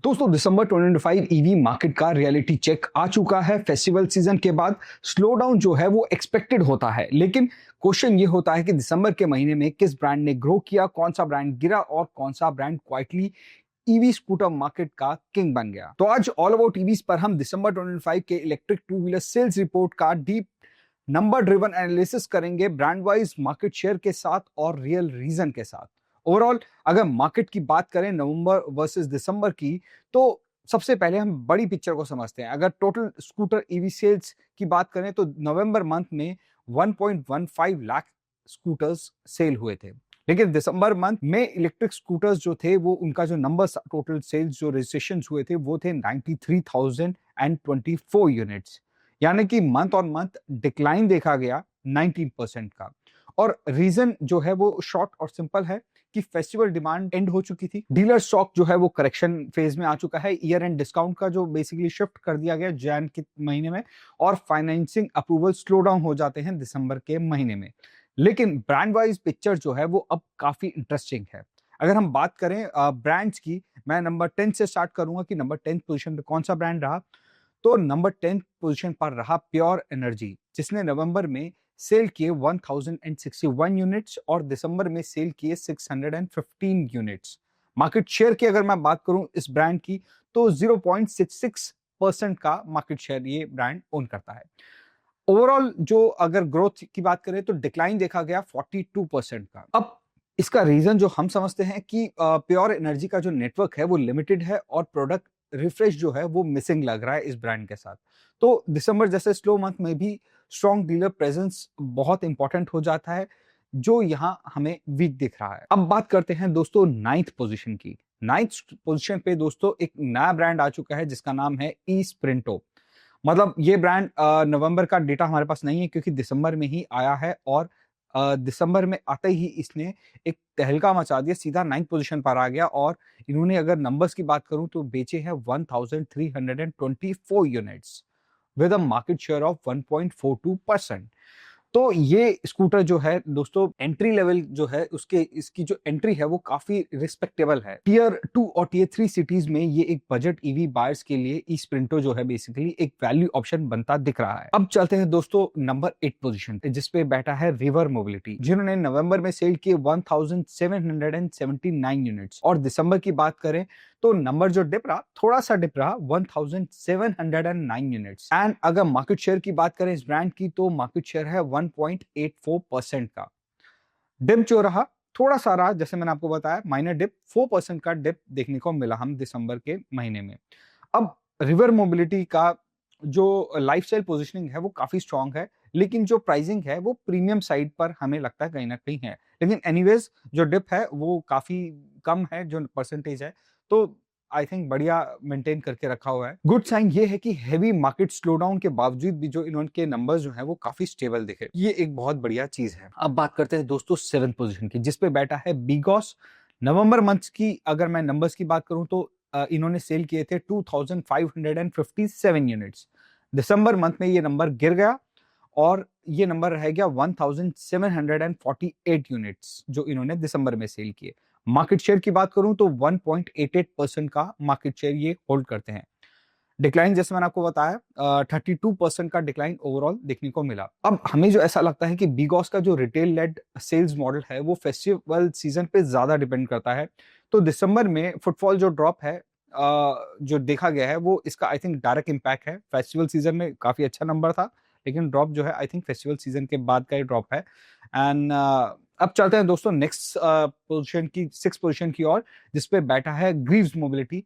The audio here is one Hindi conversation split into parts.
दोस्तों दिसंबर 2025 ईवी मार्केट का रियलिटी चेक आ चुका है। फेस्टिवल सीजन के बाद स्लो डाउन जो है वो एक्सपेक्टेड होता है, लेकिन क्वेश्चन ये होता है कि दिसंबर के महीने में किस ब्रांड ने ग्रो किया, कौन सा ब्रांड गिरा और कौन सा brand quietly EV scooter market का किंग बन गया। तो आज ऑल अबाउट ईवीज पर हम दिसंबर 2025 के electric two wheeler sales report का डीप नंबर ड्रिवन एनालिसिस करेंगे, ब्रांड वाइज मार्केट शेयर के साथ और रियल रीजन के साथ। ओवरऑल अगर मार्केट की बात करें नवंबर वर्सेस दिसंबर की, तो सबसे पहले हम बड़ी पिक्चर को समझते हैं। अगर टोटल स्कूटर ईवी सेल्स की बात करें तो नवंबर मंथ में 1.15 लाख स्कूटर्स सेल हुए थे, लेकिन दिसंबर मंथ में इलेक्ट्रिक स्कूटर्स जो थे वो उनका जो नंबर टोटल सेल्स जो रजिस्ट्रेशन हुए थे वो थे 93,024 यूनिट्स, यानी कि मंथ ऑन मंथ डिक्लाइन देखा गया 19% का। और रीजन जो है वो शॉर्ट और सिंपल है कि फेस्टिवल डिमांड एंड हो चुकी थी, डीलर स्टॉक जो है वो करेक्शन फेज में आ चुका है, ईयर एंड डिस्काउंट का जो बेसिकली शिफ्ट कर दिया गया जैन के महीने में, और फाइनेंसिंग अप्रूवल स्लो डाउन हो जाते हैं दिसंबर के महीने में। लेकिन ब्रांड वाइज पिक्चर जो है वो अब काफी इंटरेस्टिंग है। अगर हम बात करें ब्रांड्स की, मैं नंबर 10 से स्टार्ट करूंगा कि नंबर 10 पोजीशन पे कौन सा ब्रांड रहा। तो नंबर 10 पोजीशन पर रहा प्योर एनर्जी, जिसने नवंबर में सेल किए 1061 यूनिट्स और दिसंबर में सेल किए 615 यूनिट्स। मार्केट शेयर की अगर मैं बात करूं इस ब्रांड की, तो 0.66% का मार्केट शेयर ये ब्रांड ओन करता है। ओवरऑल जो अगर ग्रोथ की बात करें तो डिक्लाइन देखा गया 42% का। अब इसका रीजन जो हम समझते हैं कि प्योर एनर्जी का जो नेटवर्क है वो लिमिटेड है और प्रोडक्ट रिफ्रेश जो है वो मिसिंग लग रहा है इस ब्रांड के साथ। तो दिसंबर जैसे स्लो मंथ में भी स्ट्रॉन्ग डीलर प्रेजेंस बहुत इंपॉर्टेंट हो जाता है, जो यहाँ हमें वीक दिख रहा है। अब बात करते हैं दोस्तों नाइन्थ पोजीशन की। नाइन्थ पोजीशन पे दोस्तों एक नया ब्रांड आ चुका है जिसका नाम है ई स्प्रिंटो। मतलब ये ब्रांड नवंबर का डेटा हमारे पास नहीं है क्योंकि दिसंबर में ही आया है, और दिसंबर में आते ही इसने एक तहलका मचा दिया, सीधा 9th पोजीशन पर आ गया। और इन्होंने अगर नंबर्स की बात करूं तो बेचे हैं 1324 units with a market share of 1.42%। तो ये स्कूटर जो है दोस्तों एंट्री लेवल जो है उसके इसकी जो एंट्री है वो काफी रिस्पेक्टेबल है। टीयर 2 और टीयर 3 सिटीज में ये एक बजट ईवी बायर्स के लिए ई स्प्रिंटो जो है बेसिकली एक वैल्यू ऑप्शन बनता दिख रहा है। अब चलते हैं दोस्तों नंबर 8 पोजीशन पे, जिसपे बैठा है रिवर मोबिलिटी, जिन्होंने नवंबर में सेल किए 1779 यूनिट्स और दिसंबर की बात करें तो नंबर जो डिप रहा, थोड़ा सा डिप रहा, 1709 यूनिट्स। एंड अगर मार्केट शेयर की बात करें इस ब्रांड की तो मार्केट शेयर है 1.84% का। डिप जो रहा थोड़ा सा रहा, जैसे मैंने आपको बताया माइनर डिप, 4% का डिप देखने को मिला हम दिसंबर के महीने में। अब रिवर मोबिलिटी का जो लाइफस्टाइल पोजीशनिंग है वो काफी स्ट्रांग है, लेकिन जो प्राइसिंग है वो प्रीमियम साइड पर हमें लगता है कहीं ना कहीं है। लेकिन एनीवेज जो डिप है वो काफी कम है, जो परसेंटेज है, तो आई थिंक बढ़िया मेंटेन करके रखा हुआ है। गुड साइन ये है कि हेवी मार्केट स्लोडाउन के बावजूद भी जो इनके नंबर्स जो है वो काफी स्टेबल दिखे, ये एक बहुत बढ़िया चीज है। अब बात करते हैं दोस्तों 7th पोजीशन की, जिसपे बैठा है बीगॉस। नवंबर मंथ की अगर मैं नंबर्स की बात करूं तो इन्होंने सेल किए थे 2557 यूनिट्स। दिसंबर मंथ में ये नंबर गिर गया और ये नंबर रह गया 1748 यूनिट्स जो इन्होंने दिसंबर में सेल किए। मार्केट शेयर की बात करूं तो 1.88% का मार्केट शेयर ये होल्ड करते हैं। डिक्लाइन जैसे मैंने आपको बताया 32% का डिक्लाइन ओवरऑल देखने को मिला। अब हमें जो ऐसा लगता है कि बीगॉस का जो रिटेल लेड सेल्स मॉडल है वो फेस्टिवल सीजन पे ज्यादा डिपेंड करता है। तो दिसंबर में फुटफॉल जो ड्रॉप है जो देखा गया है वो इसका आई थिंक डायरेक्ट इम्पैक्ट है। फेस्टिवल सीजन में काफी अच्छा नंबर था, लेकिन ड्रॉप जो है आई थिंक फेस्टिवल सीजन के बाद का ही ड्रॉप है। एंड अब चलते हैं दोस्तों नेक्स्ट पोजीशन की, 6 पोजीशन की ओर, जिसपे बैठा है ग्रीव्स मोबिलिटी,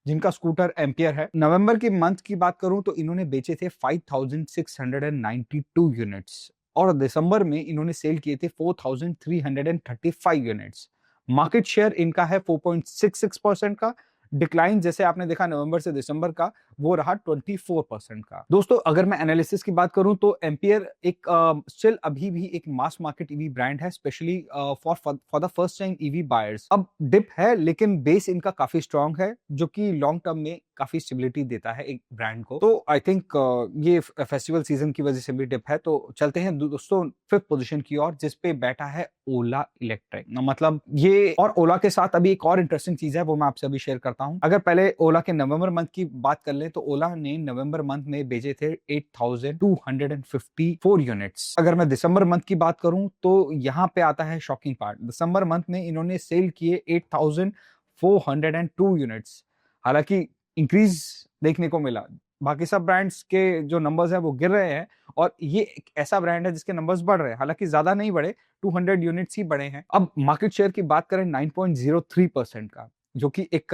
जिनका स्कूटर एम्पियर है। नवंबर के मंथ की बात करूं तो इन्होंने बेचे थे 5692 यूनिट्स और दिसंबर में इन्होंने सेल किए थे 4335 यूनिट्स। मार्केट शेयर इनका है 4.66% का। डिक्लाइन जैसे आपने देखा नवंबर से दिसंबर का, वो रहा 24% का। दोस्तों अगर मैं एनालिसिस की बात करूं तो एम्पियर एक स्टिल अभी भी एक मास मार्केट ईवी ब्रांड है, specially for the first time EV buyers. अब डिप है लेकिन बेस इनका काफी स्ट्रांग है, जो कि लॉन्ग टर्म में काफी स्टेबिलिटी देता है एक ब्रांड को। तो आई थिंक ये फेस्टिवल सीजन की वजह से भी डिप है। तो चलते हैं दोस्तों 5th पोजीशन की ओर, जिसपे बैठा है ओला इलेक्ट्रिक। मतलब ये और ओला के साथ अभी एक और इंटरेस्टिंग चीज है वो मैं आपसे अभी शेयर करता करता हूं। अगर पहले ओला के नवंबर मंथ की बात कर ले तो ओला ने नवंबर मंथ में बेचे थे 8,254 यूनिट्स। अगर मैं दिसंबर मंथ की बात करूं तो यहाँ पे आता है शॉकिंग पार्ट। दिसंबर मंथ में इन्होंने सेल किए 8,402 यूनिट्स। हालांकि इंक्रीज देखने को मिला, बाकी सब ब्रांड्स के जो नंबर्स है वो गिर रहे हैं और ये एक ऐसा ब्रांड है जिसके नंबर्स बढ़ रहे हैं, हालांकि ज्यादा नहीं बढ़े, 200 यूनिट्स ही बढ़े हैं। अब मार्केट शेयर की बात करें 9.03% का, जो कि एक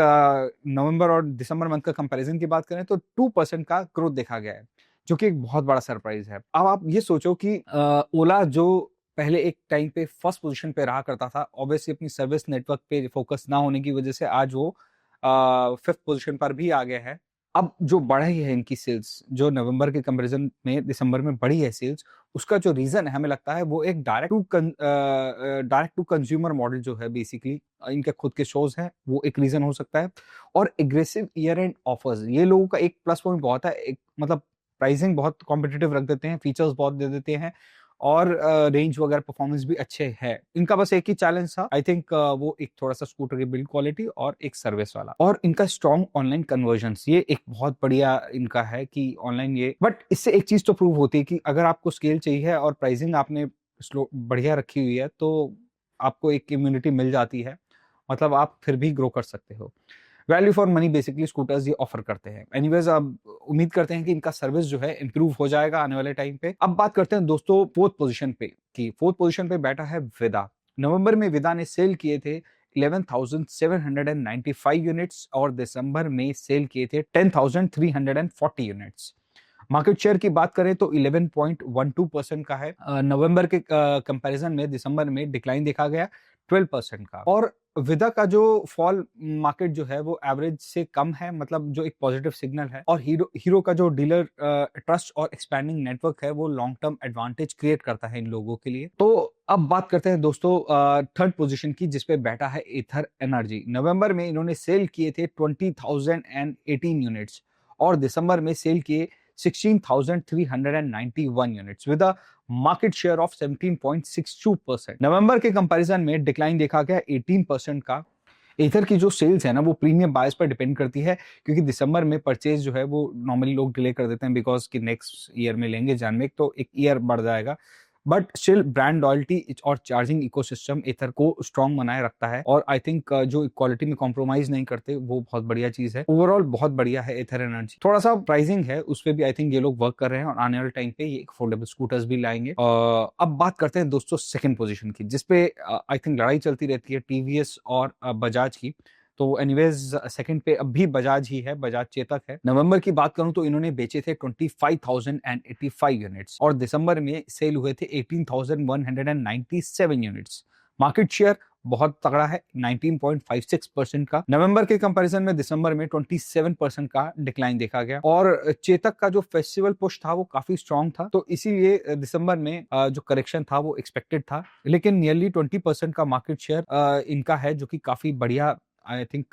नवंबर और दिसंबर मंथ का कंपैरिजन की बात करें तो 2% का ग्रोथ देखा गया है, जो कि एक बहुत बड़ा सरप्राइज है। अब आप ये सोचो कि ओला जो पहले एक टाइम पे फर्स्ट पोजीशन पे रहा करता था, ऑब्वियसली अपनी सर्विस नेटवर्क पे फोकस ना होने की वजह से आज वो फिफ्थ पोजीशन पर भी आ गया है। अब जो बढ़ी है इनकी सेल्स, जो नवंबर के कंपैरिजन में दिसंबर में बढ़ी है सेल्स, उसका जो रीजन है हमें लगता है वो एक डायरेक्ट टू कंज्यूमर मॉडल जो है, बेसिकली इनके खुद के शोज हैं, वो एक रीजन हो सकता है। और एग्रेसिव ईयर एंड ऑफर्स, ये लोगों का एक प्लस पॉइंट बहुत है, एक मतलब प्राइसिंग बहुत कॉम्पिटिटिव रख देते हैं, फीचर्स बहुत दे देते हैं और रेंज वगैरह परफॉर्मेंस भी अच्छे है। इनका बस एक ही चैलेंज था, आई थिंक वो एक थोड़ा सा स्कूटर की बिल्ड क्वालिटी और एक सर्विस वाला, और इनका स्ट्रॉन्ग ऑनलाइन कन्वर्जन्स, ये एक बहुत बढ़िया इनका है कि ऑनलाइन ये। बट इससे एक चीज तो प्रूव होती है कि अगर आपको स्केल चाहिए और प्राइसिंग आपने स्लो बढ़िया रखी हुई है तो आपको एक इम्यूनिटी मिल जाती है, मतलब आप फिर भी ग्रो कर सकते हो। Value for money basically scooters ये ऑफर करते हैं। एनीवेज, अब उम्मीद करते हैं कि इनका सर्विस जो है इंप्रूव हो जाएगा आने वाले टाइम पे। अब बात करते हैं दोस्तों फोर्थ पोजीशन पे की। फोर्थ पोजीशन पे बैठा है विदा। नवंबर में विदा ने सेल किए थे 11,795 यूनिट्स और दिसंबर में सेल किए थे 10,340 यूनिट्स। मार्केट शेयर की बात करें तो 11.12% का है। नवंबर के कंपैरिजन में दिसंबर में डिक्लाइन देखा गया 12% का। और विदा का जो फॉल मार्केट जो है वो एवरेज से कम है, मतलब जो एक पॉजिटिव सिग्नल है। और हीरो का जो डीलर ट्रस्ट और एक्सपैंडिंग नेटवर्क है वो लॉन्ग टर्म एडवांटेज क्रिएट करता है इन लोगों के लिए। तो अब बात करते हैं दोस्तों थर्ड पोजीशन की, जिसपे बैठा है एथर एनर्जी। नवंबर में इन्होंने सेल किए थे 20,018 यूनिट्स और दिसंबर में सेल किए 16,391 units with a market share of 17.62%। नवंबर के कंपैरिजन में डिक्लाइन देखा गया 18% का। एथर की जो सेल्स है ना वो प्रीमियम बायर्स पर डिपेंड करती है, क्योंकि दिसंबर में परचेज जो है वो नॉर्मली लोग डिले कर देते हैं बिकॉज कि नेक्स्ट ईयर में लेंगे जन में, तो एक ईयर बढ़ जाएगा। बट स्टिल ब्रांड लॉयल्टी और चार्जिंग इकोसिस्टम एथर को स्ट्रॉन्ग बनाए रखता है और आई थिंक जो क्वालिटी में कॉम्प्रोमाइज नहीं करते, वो बहुत बढ़िया चीज है। ओवरऑल बहुत बढ़िया है एथर एनर्जी। थोड़ा सा प्राइसिंग है उस पर भी आई थिंक ये लोग वर्क कर रहे हैं और आने वाले टाइम पे ये अफोर्डेबल स्कूटर्स भी लाएंगे। अब बात करते हैं दोस्तों सेकंड पोजीशन की, जिसपे आई थिंक लड़ाई चलती रहती है टीवीएस और बजाज की। तो एनीवेज सेकंड पे अब भी बजाज ही है, बजाज चेतक है। नवंबर की बात करूं तो इन्होंने बेचे थे 25,085 यूनिट्स और दिसंबर में सेल हुए थे 18,197 यूनिट्स। मार्केट शेयर बहुत तगड़ा है 19.56% का। नवंबर के कंपैरिजन में दिसंबर में 27% का डिक्लाइन देखा गया और चेतक का जो फेस्टिवल पुश था वो काफी स्ट्रांग था, तो इसीलिए दिसंबर में जो करेक्शन था वो एक्सपेक्टेड था, लेकिन नियरली 20% का मार्केट शेयर इनका है, जो कि काफी बढ़िया आई थिंक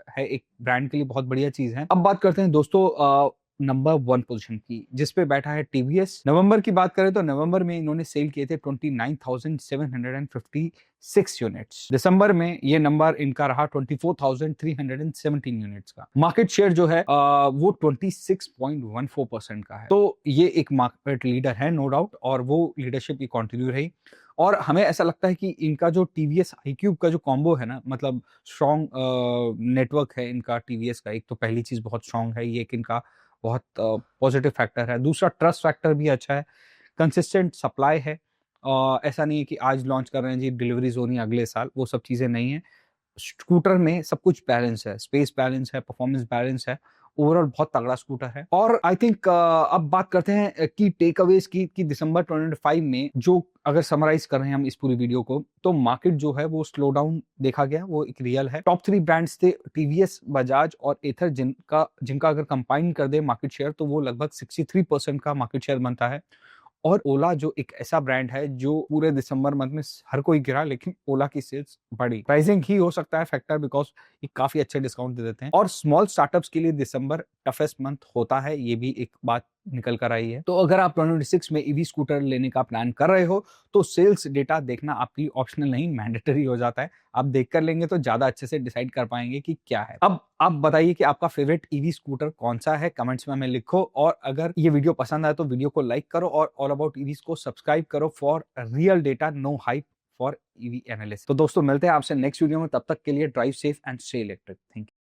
है, एक ब्रांड के लिए बहुत बढ़िया चीज है। अब बात करते हैं दोस्तों नंबर 1 पोजीशन की, जिसपे बैठा है टीवीएस। नवंबर की बात करें तो नवंबर में इन्होंने सेल किए थे 29,756 यूनिट्स। दिसंबर में ये नंबर इनका रहा 24,317 यूनिट्स का। मार्केट शेयर जो है वो 26.14% का है, तो ये एक मार्केट लीडर है नो डाउट, और वो लीडरशिप की कंटिन्यू रही। और हमें ऐसा लगता है कि इनका जो टीवीएस iQube का जो कॉम्बो है ना, मतलब स्ट्रॉन्ग नेटवर्क है इनका टीवीएस का, एक तो पहली चीज बहुत स्ट्रॉन्ग है, ये एक इनका बहुत पॉजिटिव फैक्टर है। दूसरा ट्रस्ट फैक्टर भी अच्छा है, कंसिस्टेंट सप्लाई है। ऐसा नहीं है कि आज लॉन्च कर रहे हैं जी डिलीवरीज होनी अगले साल, वो सब चीजें नहीं है। स्कूटर में सब कुछ बैलेंस है, स्पेस बैलेंस है, परफॉर्मेंस बैलेंस है, ओवरऑल बहुत तगड़ा स्कूटर है। और आई थिंक अब बात करते हैं कि टेक अवेज की कि दिसंबर 2025 में जो अगर समराइज कर रहे हैं हम इस पूरी वीडियो को, तो मार्केट जो है वो स्लो डाउन देखा गया, वो एक रियल है। टॉप 3 ब्रांड्स थे टीवीएस, बजाज और एथर, जिनका अगर कंबाइन कर दे मार्केट शेयर तो वो लगभग 63% का मार्केट शेयर बनता है। और ओला जो एक ऐसा ब्रांड है जो पूरे दिसंबर मंथ में हर कोई गिरा, लेकिन ओला की सेल्स बढ़ी। प्राइसिंग ही हो सकता है फैक्टर, बिकॉज ये काफी अच्छे डिस्काउंट दे देते हैं। और स्मॉल स्टार्टअप्स के लिए दिसंबर टफेस्ट मंथ होता है, ये भी एक बात निकल कर आई है। तो अगर आप 2026 में ईवी स्कूटर लेने का प्लान कर रहे हो तो सेल्स डेटा देखना आपके लिए ऑप्शनल नहीं, मैंडेटरी हो जाता है। आप देख कर लेंगे तो ज्यादा अच्छे से डिसाइड कर पाएंगे कि क्या है। अब आप बताइए कि आपका फेवरेट ईवी स्कूटर कौन सा है, कमेंट्स में हमें लिखो। और अगर ये वीडियो पसंद आए तो वीडियो को लाइक करो और ऑल अबाउट ईवीज को सब्सक्राइब करो for real data, no hype, for EV analyst. तो दोस्तों मिलते हैं आपसे नेक्स्ट वीडियो में, तब तक के लिए drive safe and stay electric. Thank you.